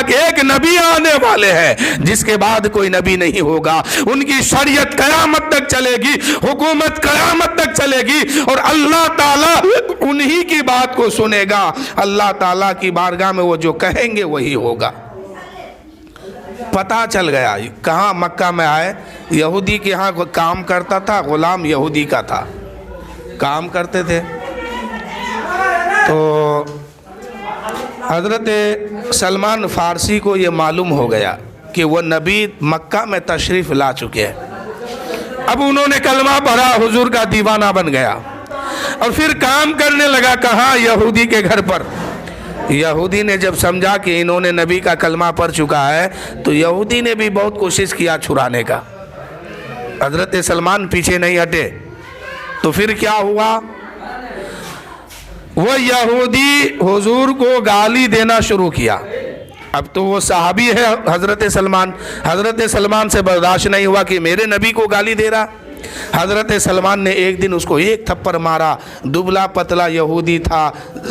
کہ ایک نبی آنے والے ہیں جس کے بعد کوئی نبی نہیں ہوگا، ان کی شریعت قیامت تک چلے گی، حکومت قیامت تک چلے گی، اور اللہ تعالیٰ انہی کی بات کو سنے گا، اللہ تعالیٰ کی بارگاہ میں وہ جو کہیں گے وہی ہوگا۔ پتہ چل گیا، کہاں؟ مکہ میں آئے، یہودی کے ہاں کام کرتا تھا، غلام یہودی کا تھا، کام کرتے تھے۔ تو حضرت سلمان فارسی کو یہ معلوم ہو گیا کہ وہ نبی مکہ میں تشریف لا چکے ہیں۔ اب انہوں نے کلمہ پڑھا، حضور کا دیوانہ بن گیا، اور پھر کام کرنے لگا کہاں؟ یہودی کے گھر پر۔ یہودی نے جب سمجھا کہ انہوں نے نبی کا کلمہ پڑھ چکا ہے تو یہودی نے بھی بہت کوشش کیا چھڑانے کا، حضرت سلمان پیچھے نہیں ہٹے۔ تو پھر کیا ہوا؟ وہ یہودی حضور کو گالی دینا شروع کیا۔ اب تو وہ صحابی ہے حضرت سلمان سے برداشت نہیں ہوا کہ میرے نبی کو گالی دے رہا۔ حضرت سلمان نے ایک دن اس کو ایک تھپڑ مارا، دبلا پتلا یہودی تھا،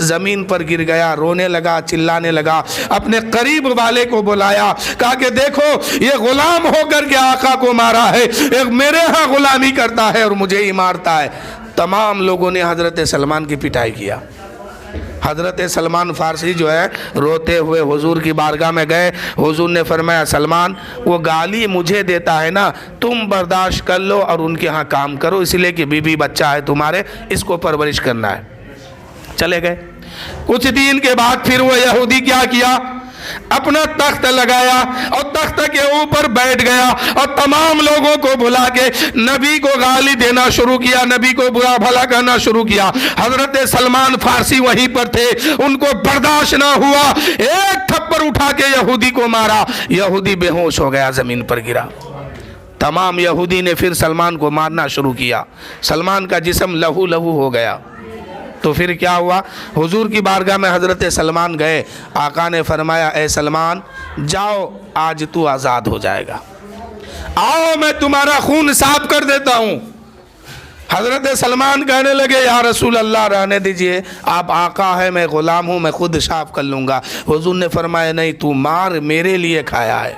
زمین پر گر گیا، رونے لگا، چلانے لگا، اپنے قریب والے کو بلایا، کہا کہ دیکھو یہ غلام ہو کر کے آقا کو مارا ہے، ایک میرے ہاں غلامی کرتا ہے اور مجھے ہی مارتا ہے۔ تمام لوگوں نے حضرت سلمان کی پٹائی کیا۔ حضرت سلمان فارسی جو ہے روتے ہوئے حضور کی بارگاہ میں گئے، حضور نے فرمایا سلمان وہ گالی مجھے دیتا ہے نا، تم برداشت کر لو اور ان کے ہاں کام کرو، اس لیے کہ بیوی بچہ ہے تمہارے، اس کو پرورش کرنا ہے۔ چلے گئے۔ کچھ دن کے بعد پھر وہ یہودی کیا کیا؟ اپنا تخت لگایا اور تخت کے اوپر بیٹھ گیا اور تمام لوگوں کو بلا کے نبی کو گالی دینا شروع کیا، نبی کو برا بھلا کہنا شروع کیا۔ حضرت سلمان فارسی وہیں پر تھے، ان کو برداشت نہ ہوا، ایک تھپڑ اٹھا کے یہودی کو مارا، یہودی بے ہوش ہو گیا، زمین پر گرا۔ تمام یہودی نے پھر سلمان کو مارنا شروع کیا، سلمان کا جسم لہو لہو ہو گیا۔ تو پھر کیا ہوا؟ حضور کی بارگاہ میں حضرت سلمان گئے، آقا نے فرمایا اے سلمان جاؤ آج تو آزاد ہو جائے گا، آؤ میں تمہارا خون صاف کر دیتا ہوں۔ حضرت سلمان کہنے لگے یا رسول اللہ رہنے دیجئے، آپ آقا ہے میں غلام ہوں، میں خود صاف کر لوں گا۔ حضور نے فرمایا نہیں، تو مار میرے لیے کھایا ہے،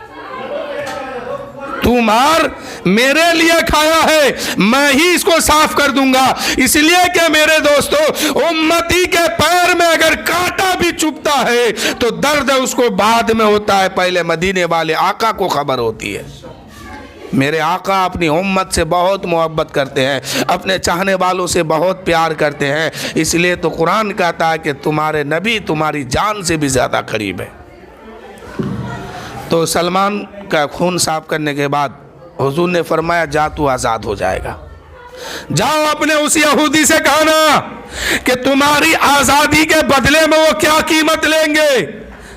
تو مار میرے لیے کھایا ہے، میں ہی اس کو صاف کر دوں گا۔ اس لیے کہ میرے دوستو امتی کے پیر میں اگر کانٹا بھی چبھتا ہے تو درد اس کو بعد میں ہوتا ہے، پہلے مدینے والے آقا کو خبر ہوتی ہے۔ میرے آقا اپنی امت سے بہت محبت کرتے ہیں، اپنے چاہنے والوں سے بہت پیار کرتے ہیں، اس لیے تو قرآن کہتا ہے کہ تمہارے نبی تمہاری جان سے بھی زیادہ قریب ہے۔ تو سلمان کا خون صاف کرنے کے بعد حضور نے فرمایا جا تو آزاد ہو جائے گا، جاؤ اپنے اس یہودی سے کہنا کہ تمہاری آزادی کے بدلے میں وہ کیا قیمت لیں گے۔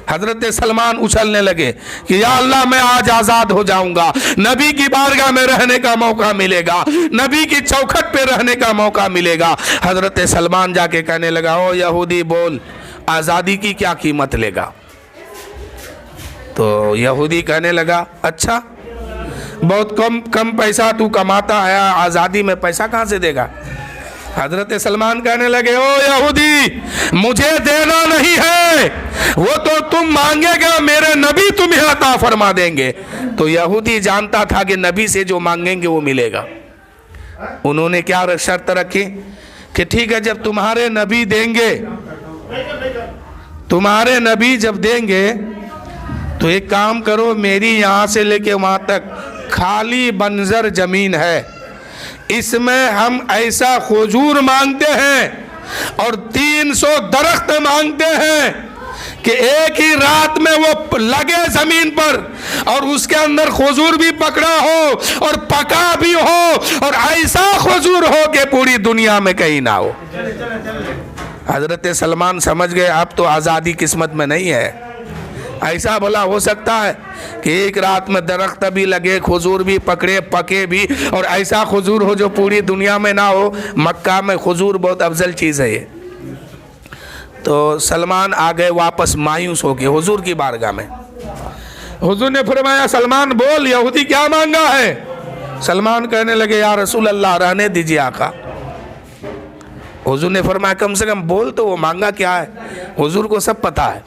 حضرت سلمان اچھلنے لگے کہ یا اللہ میں آج آزاد ہو جاؤں گا، نبی کی بارگاہ میں رہنے کا موقع ملے گا، نبی کی چوکھٹ پہ رہنے کا موقع ملے گا۔ حضرت سلمان جا کے کہنے لگا او یہودی بول آزادی کی کیا قیمت لے گا؟ تو یہودی کہنے لگا اچھا بہت کم پیسہ تو کماتا ہے، آزادی میں پیسہ کہاں سے دے گا؟ حضرت سلمان کہنے لگے او یہودی مجھے دینا نہیں ہے، وہ تو تم مانگے گا، میرے نبی تمہیں عطا فرما دیں گے۔ تو یہودی جانتا تھا کہ نبی سے جو مانگیں گے وہ ملے گا۔ انہوں نے کیا شرط رکھی کہ ٹھیک ہے جب تمہارے نبی دیں گے، تمہارے نبی جب دیں گے تو ایک کام کرو، میری یہاں سے لے کے وہاں تک خالی بنجر زمین ہے، اس میں ہم ایسا کھجور مانگتے ہیں اور 300 درخت مانگتے ہیں کہ ایک ہی رات میں وہ لگے زمین پر اور اس کے اندر کھجور بھی پکڑا ہو اور پکا بھی ہو اور ایسا کھجور ہو کہ پوری دنیا میں کہیں نہ ہو۔ حضرت سلمان سمجھ گئے اب تو آزادی قسمت میں نہیں ہے، ایسا بھلا ہو سکتا ہے کہ ایک رات میں درخت بھی لگے، کھجور بھی پکڑے پکے بھی اور ایسا کھجور ہو جو پوری دنیا میں نہ ہو۔ مکہ میں کھجور بہت افضل چیز ہے یہ۔ تو سلمان آگئے واپس مایوس ہو کے حضور کی بارگاہ میں، حضور نے فرمایا سلمان بول یہودی کیا مانگا ہے؟ سلمان کہنے لگے یا رسول اللہ رہنے دیجئے آقا، हुजूर ने फरमाया कम से कम बोल तो, वो मांगा क्या है? हुजूर को सब पता है,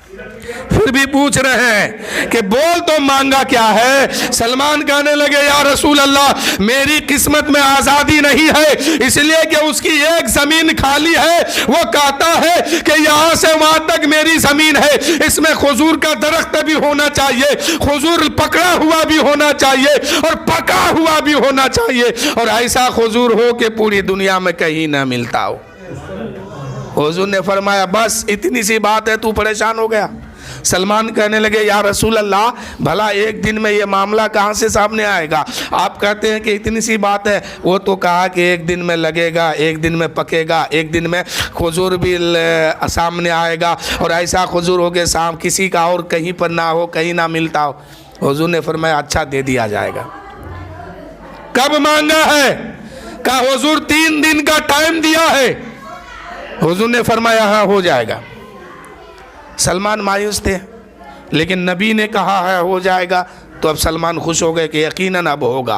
फिर भी पूछ रहे हैं कि बोल तो मांगा क्या है? सलमान कहने लगे या रसूल अल्लाह, मेरी किस्मत में आज़ादी नहीं है, इसलिए कि उसकी एक ज़मीन खाली है। वो कहता है कि यहाँ से वहाँ तक मेरी ज़मीन है, इसमें खजूर का दरख्त भी होना चाहिए, खजूर पकड़ा हुआ भी होना चाहिए और पका हुआ भी होना चाहिए, और ऐसा खजूर हो कि पूरी दुनिया में कहीं ना मिलता हो। हुजूर ने फरमाया बस इतनी सी बात है, तू परेशान हो गया? सलमान कहने लगे या रसूल अल्लाह, भला एक दिन में ये मामला कहाँ से सामने आएगा? आप कहते हैं कि इतनी सी बात है। वो तो कहा कि एक दिन में लगेगा, एक दिन में पकेगा, एक दिन में खजूर भी सामने आएगा, और ऐसा खजूर हो के शाम किसी का और कहीं पर ना हो, कहीं ना मिलता हो। हुजूर ने फरमाया अच्छा दे दिया जाएगा। कब मांगा है? कहा हुजूर 3 दिन का टाइम दिया है। हुजूर ने फरमाया हाँ हो जाएगा। सलमान मायूस थे, लेकिन नबी ने कहा है हो जाएगा, तो अब सलमान खुश हो गए कि यकीनन अब होगा,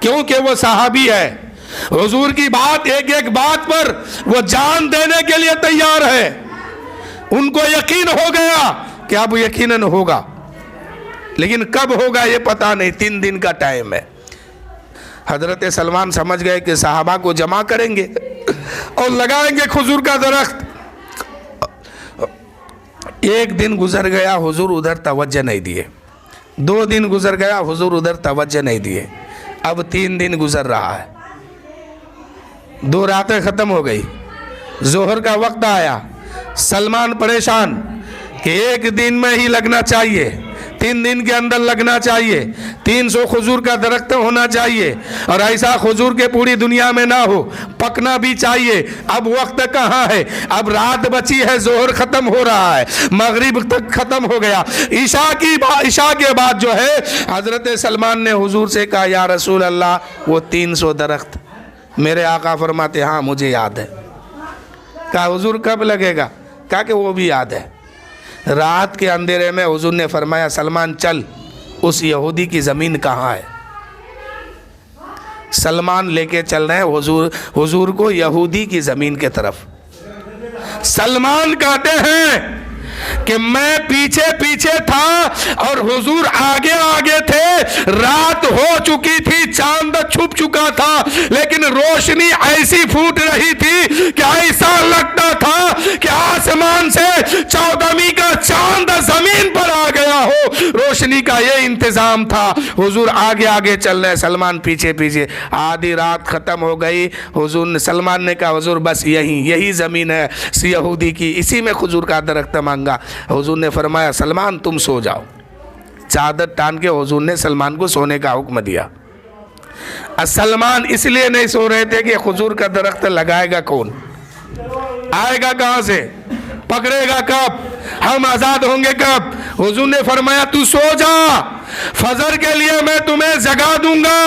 क्योंकि वो सहाबी है। हुजूर की बात, एक एक बात पर वो जान देने के लिए तैयार है। उनको यकीन हो गया कि अब यकीनन होगा, लेकिन कब होगा ये पता नहीं। 3 दिन का टाइम है। हजरत सलमान समझ गए कि सहाबा को जमा करेंगे और लगाएंगे खजूर का दरख्त। एक दिन गुजर गया, हुजूर उधर तवज्जो नहीं दिए। 2 दिन गुजर गया, हुजूर उधर तवज्जो नहीं दिए। अब 3 दिन गुजर रहा है। 2 रातें ख़त्म हो गई, जोहर का वक्त आया। सलमान परेशान कि एक दिन में ही लगना चाहिए, 3 दिन के अंदर लगना चाहिए, 300 खजूर का दरख्त होना चाहिए, और ऐसा खजूर के पूरी दुनिया में ना हो, पकना भी चाहिए। अब वक्त कहाँ है? अब रात बची है, जोहर ख़त्म हो रहा है, मगरिब तक ख़त्म हो गया। ईशा के बाद जो है हज़रत सलमान ने हुजूर से कहा या रसूल अल्लाह, वो 300 दरख्त। मेरे आका फरमाते हाँ मुझे याद है। कहा हुजूर कब लगेगा? कहा कि वो भी याद है। रात के अंधेरे में हुजूर ने फरमाया सलमान चल, उस यहूदी की ज़मीन कहाँ है? सलमान लेके चल रहे हैं हुजूर को यहूदी की ज़मीन के तरफ। सलमान कहते हैं कि मैं पीछे पीछे था और हुजूर आगे आगे थे। रात हो चुकी थी, चांद छुप चुका था, लेकिन रोशनी ऐसी फूट रही थी कि ऐसा लगता था कि आसमान से 14वीं का चांद जमीन पर आ गया हो। रोशनी का ये इंतजाम था। हुजूर आगे आगे चल रहे, सलमान पीछे पीछे। आधी रात खत्म हो गई। हुजूर ने, सलमान ने कहा हुजूर बस यही ज़मीन है यहूदी की, इसी में खजूर का दरख्त मांगा। हुजूर ने फरमाया सलमान तुम सो जाओ। चादर टान के हुजूर ने सलमान को सोने का हुक्म दिया। सलमान इसलिए नहीं सो रहे थे कि खजूर का दरख्त लगाएगा कौन, आएगा कहाँ से, पकड़ेगा कब, हम आज़ाद होंगे कब। हुजूर ने फरमाया तू सो जा, फजर के लिए मैं तुम्हें जगा दूंगा,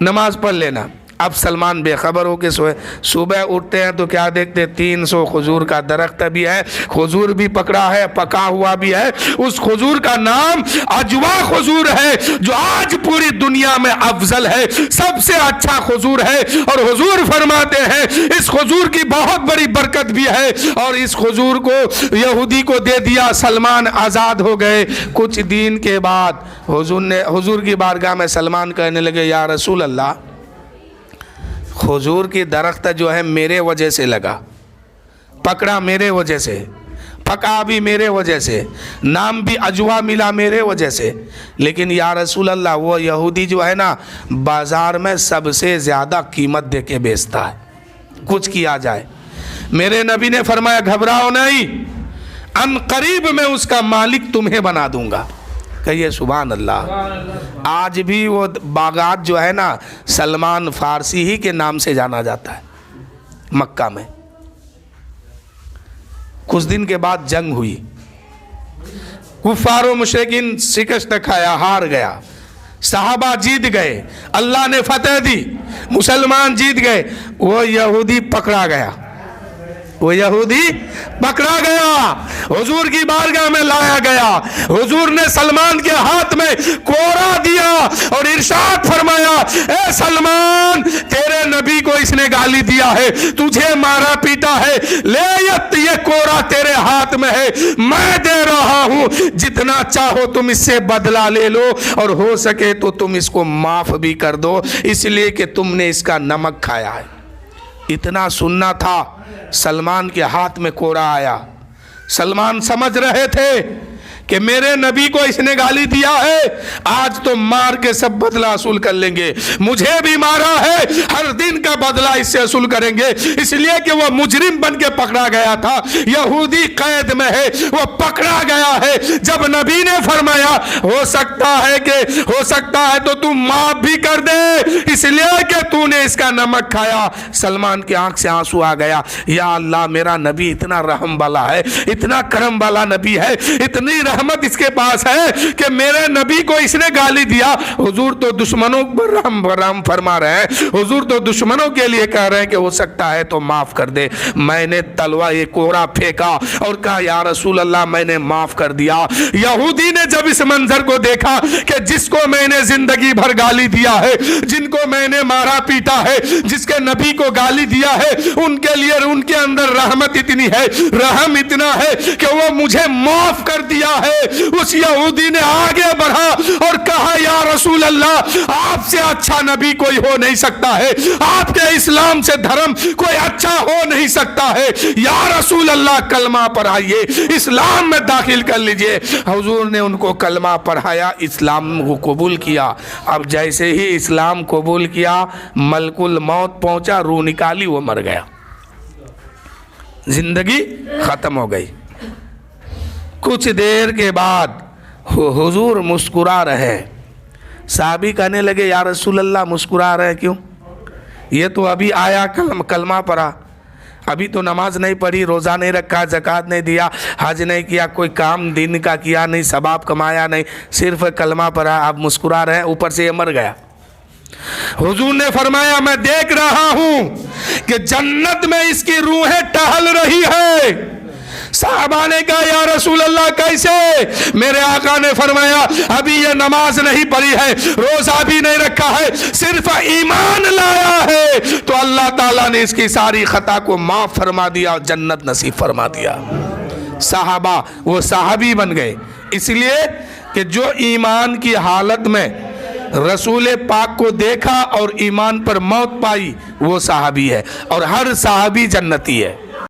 नमाज पढ़ लेना। अब सलमान बेखबर हो के सोए। सुबह उठते हैं तो क्या देखते? 300 खजूर का दरख्त भी है, खजूर भी पकड़ा है, पका हुआ भी है। उस खजूर का नाम अजवा खजूर है, जो आज पूरी दुनिया में अफजल है, सबसे अच्छा खजूर है। और हुजूर फरमाते हैं इस खजूर की बहुत बड़ी बरकत भी है, और इस खजूर को यहूदी को दे दिया, सलमान आज़ाद हो गए। कुछ दिन के बाद हुजूर की बारगाह में सलमान कहने लगे या रसूल अल्लाह, खजूर की दरख्त जो है मेरे वजह से लगा, पकड़ा मेरे वजह से, पका भी मेरे वजह से, नाम भी अजवा मिला मेरे वजह से, लेकिन या रसूल अल्लाह वो यहूदी जो है ना बाज़ार में सबसे ज़्यादा कीमत दे के बेचता है, कुछ किया जाए। मेरे नबी ने फरमाया घबराओ नहीं, अनकरीब में उसका मालिक तुम्हें बना दूंगा। कहिए सुभान अल्लाह। आज भी वो बागात जो है ना सलमान फारसी ही के नाम से जाना जाता है मक्का में। कुछ दिन के बाद जंग हुई, कुफार व मुशरिकीन शिकस्त खाया, हार गया, सहाबा जीत गए, अल्लाह ने फतेह दी, मुसलमान जीत गए। वो यहूदी पकड़ा गया, वो यहूदी पकड़ा गया, हुजूर की बारगाह में लाया गया। हुजूर ने सलमान के हाथ में कोरा दिया और इरशाद फरमाया, ए सलमान, तेरे नबी को इसने गाली दिया है, तुझे मारा पीटा है, ले ये कोरा तेरे हाथ में है, मैं दे रहा हूं, जितना चाहो तुम इससे बदला ले लो और हो सके तो तुम इसको माफ भी कर दो, इसलिए कि तुमने इसका नमक खाया है। इतना सुनना था, सलमान के हाथ में कोरा आया। सलमान समझ रहे थे कि मेरे नबी को इसने गाली दिया है, आज तो मार के सब बदला वसूल कर लेंगे, मुझे भी मारा है, हर दिन का बदला इससे वसूल करेंगे। इसलिए कि वो मुजरिम बन के पकड़ा गया था, यहूदी कैद में है, वो पकड़ा गया है। जब नबी ने फरमाया हो सकता है तो तू माफ भी कर दे, इसलिए कि तूने इसका नमक खाया। सलमान की आंख से आंसू आ गया, या अल्लाह, मेरा नबी इतना रहम वाला है, इतना करम वाला नबी है, इतनी रहमत इसके पास है कि मेरे नबी को इसने गाली दिया। हुजूर तो दुश्मनों पर रहम फरमा रहे हैं, हुजूर तो दुश्मनों के लिए कह रहे हैं कि हो सकता है तो माफ कर दे। मैंने तलवार ये कोरा फेंका और कहा, या रसूल अल्लाह, मैंने माफ कर दिया। यहूदी ने जब इस मंजर को देखा कि जिसको मैंने जिंदगी भर गाली दिया है, जिनको मैंने मारा पीटा है, जिसके नबी को गाली दिया है, उनके लिए उनके अंदर रहमत इतनी है, रहम इतना है कि वो मुझे माफ कर दिया है। उस यहूदी ने आगे बढ़ा और कहा, या रसूल अल्लाह, आपसे अच्छा नबी कोई हो नहीं सकता है, आपके इस्लाम से धर्म कोई अच्छा हो नहीं सकता है, या रसूल अल्लाह, कलमा पढ़ाइए, इस्लाम में दाखिल कर लीजिए। हुजूर ने उनको कलमा पढ़ाया, इस्लाम को कबूल किया। अब जैसे ही इस्लाम कबूल किया, मलकुल मौत पहुंचा, रूह निकाली, वो मर गया, जिंदगी खत्म हो गई। कुछ देर के बाद हुजूर मुस्कुरा रहे। साहबी कहने लगे, या रसूल अल्लाह, मुस्कुरा रहे क्यों? ये तो अभी आया, कलमा पढ़ा, अभी तो नमाज नहीं पढ़ी, रोज़ा नहीं रखा, ज़कात नहीं दिया, हज नहीं किया, कोई काम दिन का किया नहीं, सवाब कमाया नहीं, सिर्फ कलमा पढ़ा, आप मुस्कुरा रहे हैं, ऊपर से ये मर गया। हुजूर ने फरमाया, मैं देख रहा हूं कि जन्नत में इसकी रूहें टहल रही है। साहबा ने कहा, या रसूल अल्लाह, कैसे? मेरे आका ने फरमाया, अभी ये नमाज नहीं पढ़ी है, रोजा भी नहीं रखा है, सिर्फ ईमान लाया है, तो अल्लाह ताला ने इसकी सारी खता को माफ फरमा दिया और जन्नत नसीब फरमा दिया। साहबा वो साहबी बन गए, इसलिए कि जो ईमान की हालत में रसूल पाक को देखा और ईमान पर मौत पाई, वो साहबी है, और हर साहबी जन्नती है।